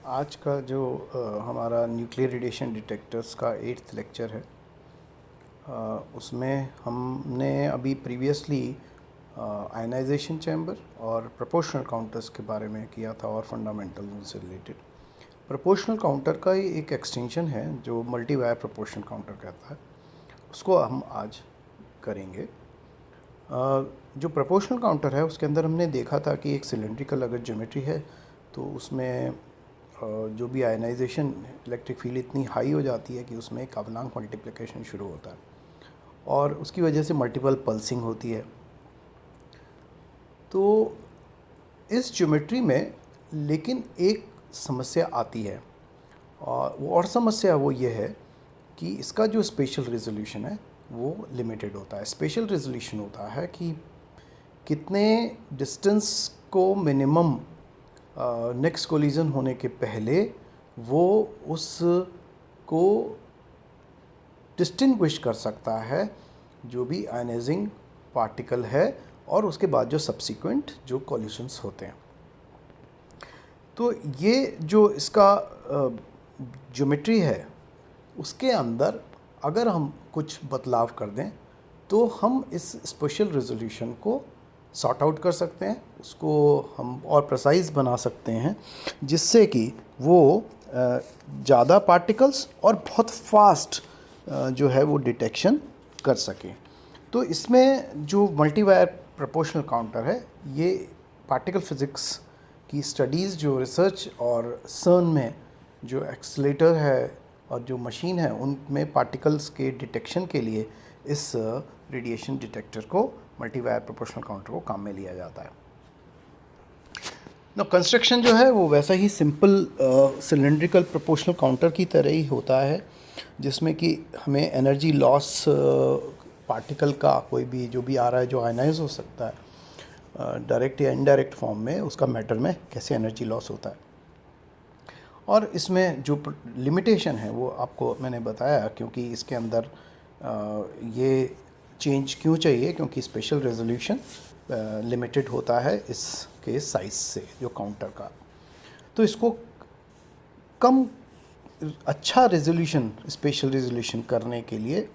आज का जो हमारा न्यूक्लियर रेडिएशन डिटेक्टर्स का 8th लेक्चर है। उसमें हमने अभी प्रीवियसली आयनाइजेशन चैम्बर और प्रोपोर्शनल काउंटर्स के बारे में किया था और फंडामेंटल से रिलेटेड। प्रोपोर्शनल काउंटर का ही एक एक्सटेंशन है जो मल्टी वायर प्रोपोर्शनल काउंटर कहता है, उसको हम आज करेंगे। जो प्रोपोर्शनल काउंटर है उसके अंदर हमने देखा था कि एक सिलेंड्रिकल अगर ज्योमेट्री है तो उसमें जो भी आयनाइजेशन इलेक्ट्रिक फील्ड इतनी हाई हो जाती है कि उसमें एक अवलांक मल्टीप्लिकेशन शुरू होता है और उसकी वजह से मल्टीपल पल्सिंग होती है। तो इस ज्योमेट्री में लेकिन एक समस्या आती है और समस्या वो ये है कि इसका जो स्पेशल रेजोल्यूशन है वो लिमिटेड होता है। स्पेशल रेजोल्यूशन होता है कि कितने डिस्टेंस को मिनिमम नेक्स्ट कोलिजन होने के पहले वो उसको डिस्टिंग्विश कर सकता है जो भी आयनाइजिंग पार्टिकल है और उसके बाद जो सब्सिक्वेंट जो कोलिजन्स होते हैं। तो ये जो इसका ज्योमेट्री है उसके अंदर अगर हम कुछ बदलाव कर दें तो हम इस स्पेशल रेजोल्यूशन को सॉर्ट आउट कर सकते हैं, उसको हम और प्रिसाइज बना सकते हैं जिससे कि वो ज़्यादा पार्टिकल्स और बहुत फास्ट जो है वो डिटेक्शन कर सकें। तो इसमें जो मल्टी वायर प्रोपोर्शनल काउंटर है ये पार्टिकल फिज़िक्स की स्टडीज़ जो रिसर्च और सर्न में जो एक्सीलरेटर है और जो मशीन है उनमें पार्टिकल्स के डिटेक्शन के लिए इस रेडिएशन डिटेक्टर को मल्टी वायर प्रोपोर्शनल काउंटर को काम में लिया जाता है। नो कंस्ट्रक्शन जो है वो वैसा ही सिंपल सिलेंड्रिकल प्रोपोर्शनल काउंटर की तरह ही होता है जिसमें कि हमें एनर्जी लॉस पार्टिकल का कोई भी जो भी आ रहा है जो आयनाइज हो सकता है डायरेक्ट या इनडायरेक्ट फॉर्म में, उसका मैटर में कैसे एनर्जी लॉस होता है। और इसमें जो लिमिटेशन है वो आपको मैंने बताया क्योंकि इसके अंदर ये चेंज क्यों चाहिए, क्योंकि स्पेशल रेजोल्यूशन लिमिटेड होता है इसके साइज से जो काउंटर का। तो इसको कम अच्छा रेजोल्यूशन स्पेशल रेजोल्यूशन करने के लिए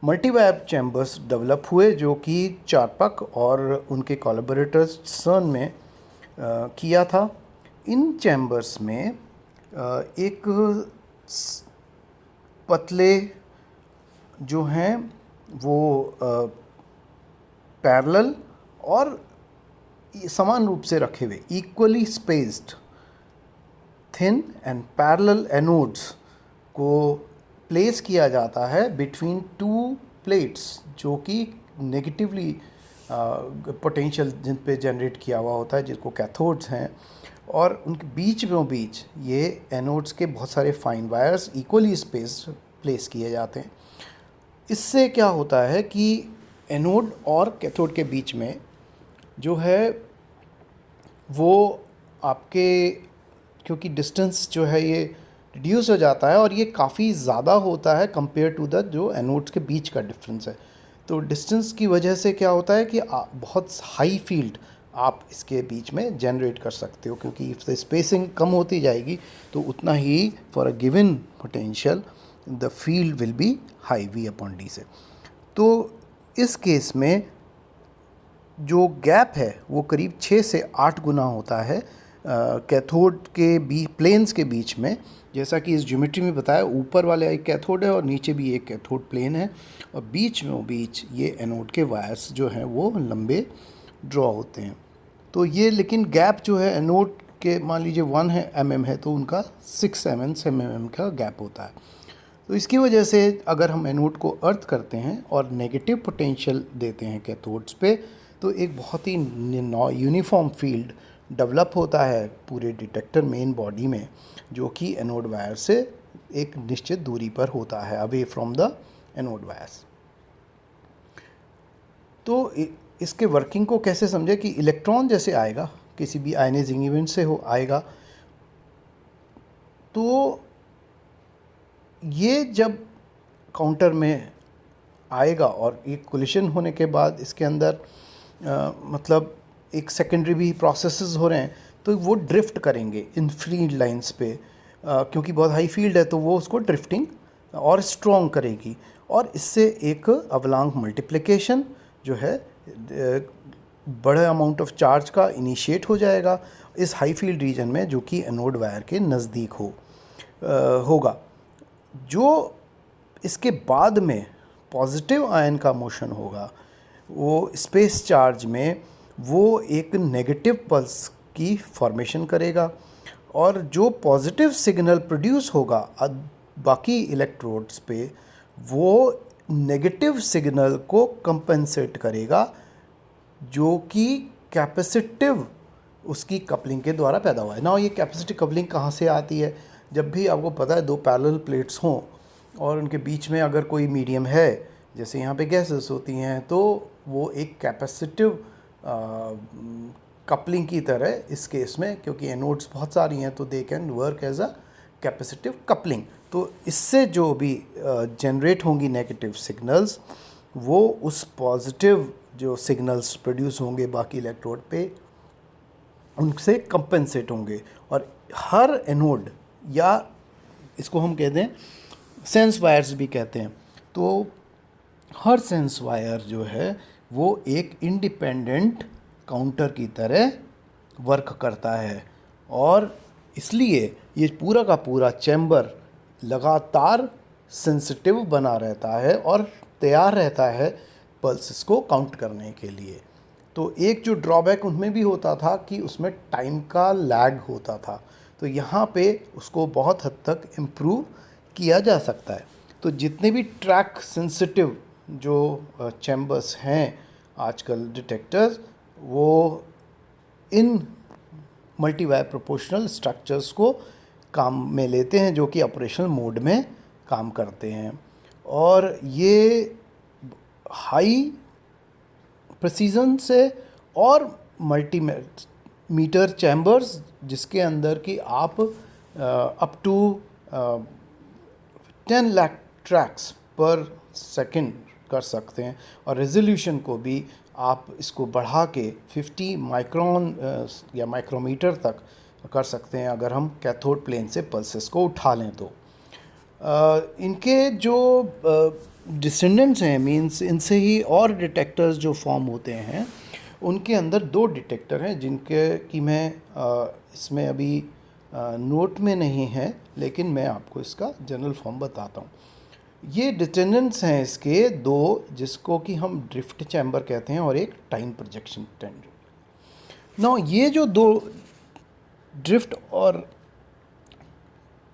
मल्टी वायर चैम्बर्स डेवलप हुए जो कि चार्पक और उनके कोलैबोरेटर्स सर्न में किया था। इन चैम्बर्स में एक पतले जो हैं वो पैरेलल और समान रूप से रखे हुए equally spaced thin and parallel anodes को प्लेस किया जाता है बिटवीन टू प्लेट्स जो कि नेगेटिवली पोटेंशियल जिन पे जनरेट किया हुआ होता है जिसको कैथोड्स हैं, और उनके बीच ये एनोड्स के बहुत सारे fine wires equally spaced place किए जाते हैं। इससे क्या होता है कि एनोड और कैथोड के बीच में जो है वो आपके क्योंकि डिस्टेंस जो है ये रिड्यूस हो जाता है और ये काफ़ी ज़्यादा होता है कंपेयर टू द जो एनोड्स के बीच का डिफरेंस है। तो डिस्टेंस की वजह से क्या होता है कि बहुत हाई फील्ड आप इसके बीच में जनरेट कर सकते हो, क्योंकि इफ द स्पेसिंग कम होती जाएगी तो उतना ही for a given potential the field will be high V upon D से। तो इस केस में जो गैप है वो करीब 6 से 8 गुना होता है कैथोड के प्लेन्स के बीच में। जैसा कि इस ज्योमेट्री में बताया, ऊपर वाला एक कैथोड है और नीचे भी एक कैथोड प्लेन है और बीच ये एनोड के वायर्स जो हैं वो लंबे ड्रॉ होते हैं। तो ये लेकिन गैप जो है एनोड के मान लीजिए 1 है mm है तो उनका 6 mm का गैप होता है। तो इसकी वजह से अगर हम एनोड को अर्थ करते हैं और नेगेटिव पोटेंशियल देते हैं कैथोड्स पे तो एक बहुत ही यूनिफॉर्म फील्ड डेवलप होता है पूरे डिटेक्टर मेन बॉडी में, जो कि एनोड वायर से एक निश्चित दूरी पर होता है away from the anode wires. तो इसके वर्किंग को कैसे समझे कि इलेक्ट्रॉन जैसे आएगा किसी भी आयनाइजिंग इवेंट से हो आएगा, तो ये जब काउंटर में आएगा और एक कोलिशन होने के बाद इसके अंदर मतलब एक सेकेंडरी भी प्रोसेसेस हो रहे हैं, तो वो ड्रिफ्ट करेंगे इन फील्ड लाइंस पे, क्योंकि बहुत हाई फील्ड है तो वो उसको ड्रिफ्टिंग और स्ट्रॉन्ग करेगी, और इससे एक अवलांक मल्टीप्लिकेशन जो है बड़े अमाउंट ऑफ चार्ज का इनिशिएट हो जाएगा इस हाई फील्ड रीजन में, जो कि एनोड वायर के नज़दीक होगा। जो इसके बाद में पॉजिटिव आयन का मोशन होगा वो स्पेस चार्ज में वो एक नेगेटिव पल्स की फॉर्मेशन करेगा, और जो पॉजिटिव सिग्नल प्रोड्यूस होगा बाकी इलेक्ट्रोड्स पे वो नेगेटिव सिग्नल को कंपेंसेट करेगा, जो कि कैपेसिटिव उसकी कपलिंग के द्वारा पैदा हुआ है ना। ये कैपेसिटिव कपलिंग कहाँ से आती है? जब भी आपको पता है दो पैरेलल प्लेट्स हों और उनके बीच में अगर कोई मीडियम है, जैसे यहाँ पे गैसेस होती हैं, तो वो एक कैपेसिटिव कपलिंग की तरह इस केस में, क्योंकि एनोड्स बहुत सारी हैं तो they can work as a capacitive coupling. तो इससे जो भी जनरेट होंगी नेगेटिव सिग्नल्स वो उस पॉजिटिव जो सिग्नल्स प्रोड्यूस होंगे बाकी इलेक्ट्रोड पे उनसे कंपेंसेट होंगे, और हर एनोड, या इसको हम कहते हैं सेंस वायर्स भी कहते हैं, तो हर सेंस वायर जो है वो एक इंडिपेंडेंट काउंटर की तरह वर्क करता है, और इसलिए ये पूरा का पूरा चैम्बर लगातार सेंसिटिव बना रहता है और तैयार रहता है पल्सेस को काउंट करने के लिए। तो एक जो ड्रॉबैक उनमें भी होता था कि उसमें टाइम का लैग होता था, तो यहाँ पे उसको बहुत हद तक इम्प्रूव किया जा सकता है। तो जितने भी ट्रैक सेंसिटिव जो चैम्बर्स हैं आजकल डिटेक्टर्स, वो इन मल्टीवायर प्रोपोर्शनल स्ट्रक्चर्स को काम में लेते हैं, जो कि ऑपरेशनल मोड में काम करते हैं, और ये हाई प्रिसीजन से और मल्टीमीटर चैम्बर्स जिसके अंदर कि आप अप टू 10 लाख ट्रैक्स पर सेकंड कर सकते हैं, और रेजोल्यूशन को भी आप इसको बढ़ा के 50 माइक्रोन या माइक्रोमीटर तक कर सकते हैं अगर हम कैथोड प्लेन से पल्सेस को उठा लें तो। इनके जो डिसेंडेंट्स हैं, मींस इनसे ही और डिटेक्टर्स जो फॉर्म होते हैं, उनके अंदर दो डिटेक्टर हैं जिनके कि मैं इसमें अभी नोट में नहीं है, लेकिन मैं आपको इसका जनरल फॉर्म बताता हूँ। ये डिसेंडेंट्स हैं इसके दो, जिसको कि हम ड्रिफ्ट चैम्बर कहते हैं और एक टाइम प्रोजेक्शन चैम्बर। नाउ ये जो दो ड्रिफ्ट और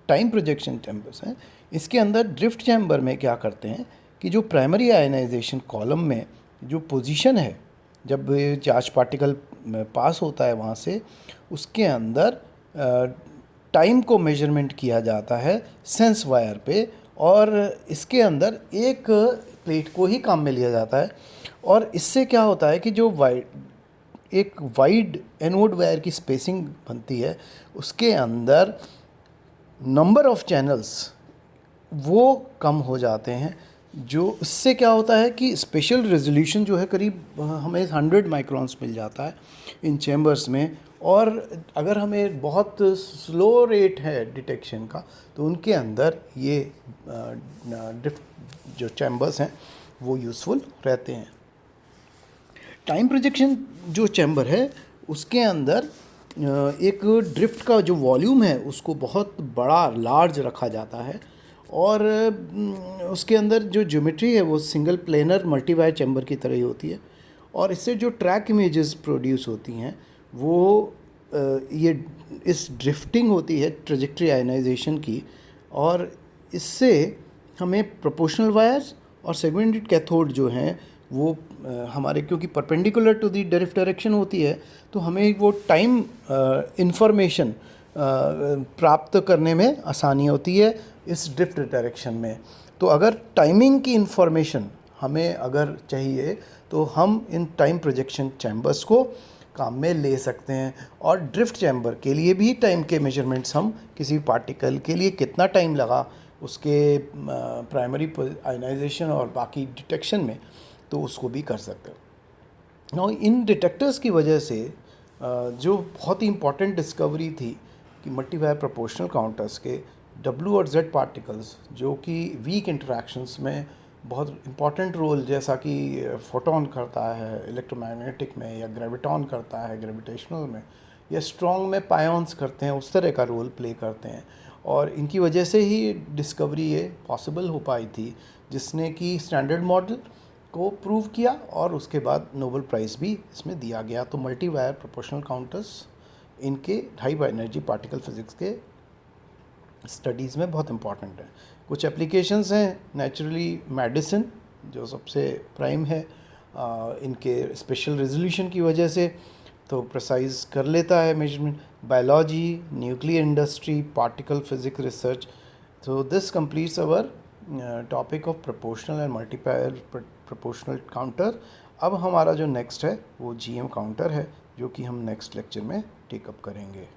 टाइम प्रोजेक्शन चैम्बर्स हैं, इसके अंदर ड्रिफ्ट चैम्बर में क्या करते हैं कि जो प्राइमरी आयनाइजेशन कॉलम में जो पोजीशन है, जब चार्ज पार्टिकल पास होता है वहाँ से, उसके अंदर टाइम को मेजरमेंट किया जाता है सेंस वायर पे, और इसके अंदर एक प्लेट को ही काम में लिया जाता है, और इससे क्या होता है कि जो एक वाइड एनोड वायर की स्पेसिंग बनती है, उसके अंदर नंबर ऑफ चैनल्स वो कम हो जाते हैं, जो इससे क्या होता है कि स्पेशल रेजोल्यूशन जो है करीब हमें 100 माइक्रोन्स मिल जाता है इन चैम्बर्स में, और अगर हमें बहुत स्लो रेट है डिटेक्शन का तो उनके अंदर ये ड्रिफ्ट जो चैम्बर्स हैं वो यूज़फुल रहते हैं। टाइम प्रोजेक्शन जो चैम्बर है उसके अंदर एक ड्रिफ्ट का जो वॉल्यूम है उसको बहुत बड़ा लार्ज रखा जाता है, और उसके अंदर जो ज्योमेट्री है वो सिंगल प्लेनर मल्टीवायर चैम्बर की तरह ही होती है, और इससे जो ट्रैक इमेजेस प्रोड्यूस होती हैं वो ये इस ड्रिफ्टिंग होती है ट्रेजेक्ट्री आयनाइजेशन की, और इससे हमें प्रोपोर्शनल वायर्स और सेगमेंटेड कैथोड जो हैं वो हमारे, क्योंकि perpendicular to the drift direction होती है, तो हमें वो टाइम इंफॉर्मेशन प्राप्त करने में आसानी होती है इस ड्रिफ्ट डायरेक्शन में। तो अगर टाइमिंग की इंफॉर्मेशन हमें अगर चाहिए तो हम इन टाइम प्रोजेक्शन चैम्बर्स को काम में ले सकते हैं, और ड्रिफ्ट चैम्बर के लिए भी टाइम के मेजरमेंट्स हम किसी पार्टिकल के लिए कितना टाइम लगा उसके प्राइमरी आयनाइजेशन और बाकी डिटेक्शन में, तो उसको भी कर सकते हैं। नाउ इन डिटेक्टर्स की वजह से जो बहुत ही इम्पॉर्टेंट डिस्कवरी थी कि मल्टीवायर प्रोपोर्शनल काउंटर्स के W और Z पार्टिकल्स जो कि वीक इंटरेक्शंस में बहुत इम्पॉर्टेंट रोल, जैसा कि फोटोन करता है इलेक्ट्रोमैग्नेटिक में, या ग्रेविटॉन करता है ग्रेविटेशनल में, या स्ट्रॉन्ग में पायॉन्स करते हैं, उस तरह का रोल प्ले करते हैं। और इनकी वजह से ही डिस्कवरी ये पॉसिबल हो पाई थी, जिसने कि स्टैंडर्ड मॉडल को प्रूव किया और उसके बाद नोबेल प्राइज़ भी इसमें दिया गया। तो मल्टी वायर प्रोपोर्शनल काउंटर्स इनके हाई एनर्जी पार्टिकल फिज़िक्स के स्टडीज़ में बहुत इंपॉर्टेंट है। कुछ एप्लीकेशंस हैं, नेचुरली मेडिसिन जो सबसे प्राइम है, इनके स्पेशल रेजोल्यूशन की वजह से तो प्रिसाइज कर लेता है measurement, biology, nuclear industry, particle physics research. तो this completes our topic of proportional and multiplier proportional counter. अब हमारा जो नेक्स्ट है वो GM काउंटर है, जो कि हम नेक्स्ट लेक्चर में टेकअप करेंगे।